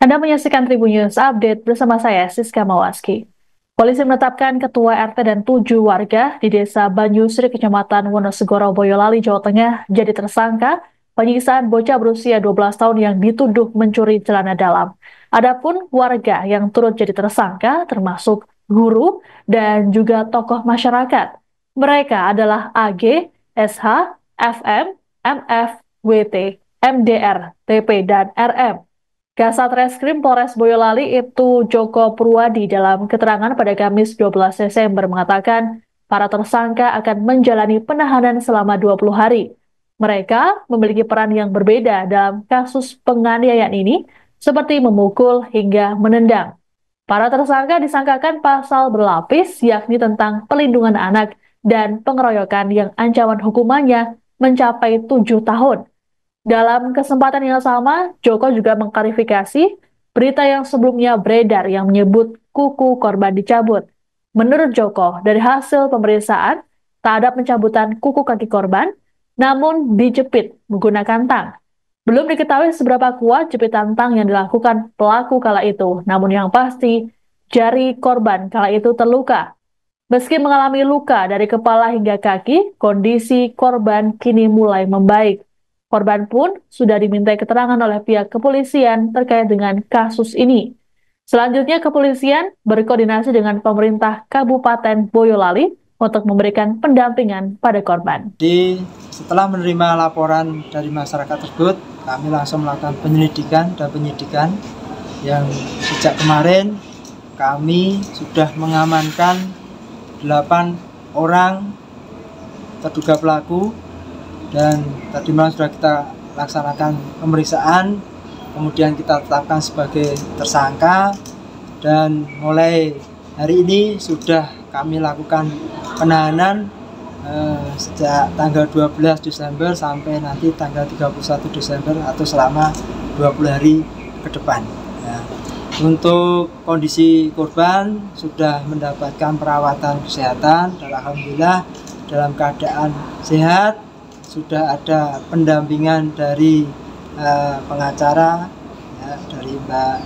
Anda menyaksikan Tribun News Update bersama saya, Siska Mawaski. Polisi menetapkan Ketua RT dan 7 warga di Desa Banyusri, Kecamatan Wonosegoro, Boyolali, Jawa Tengah, jadi tersangka penyiksaan bocah berusia 12 tahun yang dituduh mencuri celana dalam. Adapun warga yang turut jadi tersangka termasuk guru dan juga tokoh masyarakat. Mereka adalah AG, SH, FM, MF, WT, MDR, TP, dan RM. Kasat Reskrim Polres Boyolali itu Joko Purwadi dalam keterangan pada Kamis 12 Desember mengatakan para tersangka akan menjalani penahanan selama 20 hari. Mereka memiliki peran yang berbeda dalam kasus penganiayaan ini, seperti memukul hingga menendang. Para tersangka disangkakan pasal berlapis, yakni tentang pelindungan anak dan pengeroyokan yang ancaman hukumannya mencapai 7 tahun. Dalam kesempatan yang sama, Joko juga mengklarifikasi berita yang sebelumnya beredar yang menyebut kuku korban dicabut. Menurut Joko, dari hasil pemeriksaan, tak ada pencabutan kuku kaki korban, namun dijepit menggunakan tang. Belum diketahui seberapa kuat jepitan tang yang dilakukan pelaku kala itu, namun yang pasti, jari korban kala itu terluka. Meski mengalami luka dari kepala hingga kaki, kondisi korban kini mulai membaik. Korban pun sudah dimintai keterangan oleh pihak kepolisian terkait dengan kasus ini. Selanjutnya, kepolisian berkoordinasi dengan pemerintah Kabupaten Boyolali untuk memberikan pendampingan pada korban. Setelah menerima laporan dari masyarakat tersebut, kami langsung melakukan penyelidikan dan penyidikan yang sejak kemarin kami sudah mengamankan 8 orang terduga pelaku, dan tadi malam sudah kita laksanakan pemeriksaan, kemudian kita tetapkan sebagai tersangka, dan mulai hari ini sudah kami lakukan penahanan sejak tanggal 12 Desember sampai nanti tanggal 31 Desember atau selama 20 hari ke depan. Untuk kondisi korban sudah mendapatkan perawatan kesehatan dan alhamdulillah dalam keadaan sehat. Sudah ada pendampingan dari pengacara, ya, dari Mbak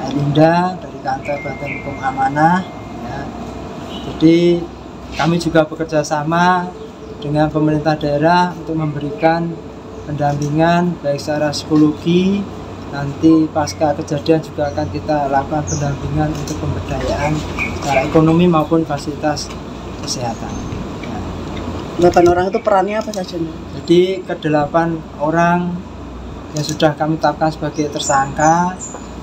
Erlinda dari Kantor Bantuan Hukum Amanah. Ya. Jadi kami juga bekerja sama dengan pemerintah daerah untuk memberikan pendampingan baik secara psikologi. Nanti pasca kejadian juga akan kita lakukan pendampingan untuk pemberdayaan secara ekonomi maupun fasilitas kesehatan. 8 orang itu perannya apa saja? Jadi ke-8 orang yang sudah kami tetapkan sebagai tersangka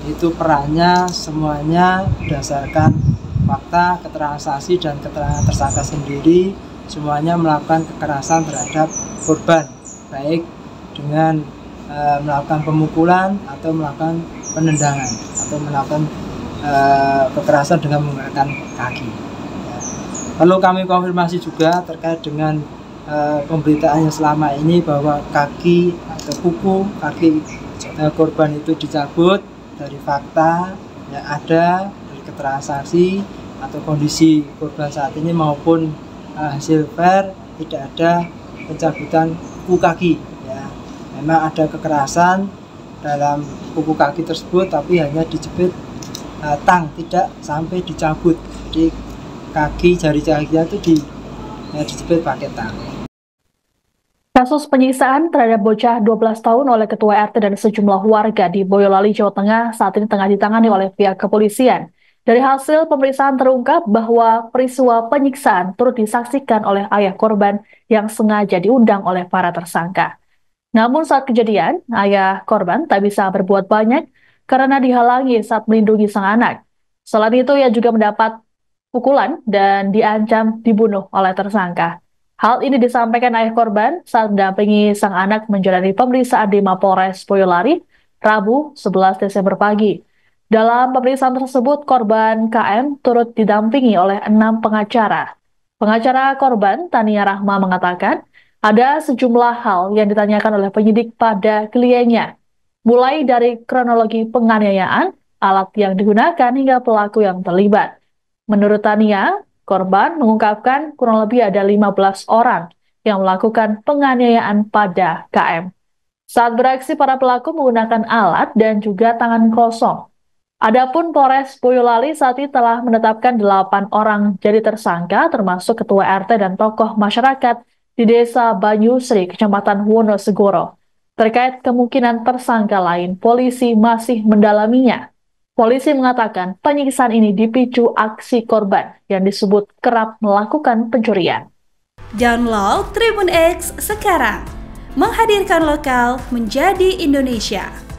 itu perannya semuanya berdasarkan fakta, keterangan saksi dan keterangan tersangka sendiri, semuanya melakukan kekerasan terhadap korban, baik dengan melakukan pemukulan atau melakukan penendangan atau melakukan kekerasan dengan menggunakan kaki. Ya. Perlu kami konfirmasi juga terkait dengan pemberitaan yang selama ini bahwa kaki atau kuku kaki korban itu dicabut. Dari fakta yang ada, dari keterangan saksi atau kondisi korban saat ini maupun hasil VAR, tidak ada pencabutan kuku kaki. Memang ada kekerasan dalam kuku kaki tersebut, tapi hanya dijepit tang, tidak sampai dicabut. Jadi kaki, jari-jarinya itu dijepit pakai tang. Kasus penyiksaan terhadap bocah 12 tahun oleh Ketua RT dan sejumlah warga di Boyolali, Jawa Tengah saat ini tengah ditangani oleh pihak kepolisian. Dari hasil pemeriksaan terungkap bahwa peristiwa penyiksaan turut disaksikan oleh ayah korban yang sengaja diundang oleh para tersangka. Namun saat kejadian, ayah korban tak bisa berbuat banyak karena dihalangi saat melindungi sang anak. Selain itu, ia juga mendapat pukulan dan diancam dibunuh oleh tersangka. Hal ini disampaikan ayah korban saat mendampingi sang anak menjalani pemeriksaan di Mapolres Boyolali, Rabu 11 Desember pagi. Dalam pemeriksaan tersebut, korban KM turut didampingi oleh 6 pengacara. Pengacara korban, Tania Rahma, mengatakan, ada sejumlah hal yang ditanyakan oleh penyidik pada kliennya, mulai dari kronologi penganiayaan, alat yang digunakan, hingga pelaku yang terlibat. Menurut Tania, korban mengungkapkan kurang lebih ada 15 orang yang melakukan penganiayaan pada KM. Saat beraksi, para pelaku menggunakan alat dan juga tangan kosong. Adapun Polres Boyolali saat ini telah menetapkan 8 orang jadi tersangka, termasuk ketua RT dan tokoh masyarakat di Desa Banyusri, Kecamatan Wonosegoro. Terkait kemungkinan tersangka lain, polisi masih mendalaminya. Polisi mengatakan penyiksaan ini dipicu aksi korban yang disebut kerap melakukan pencurian. Download Tribun X sekarang, menghadirkan lokal menjadi Indonesia.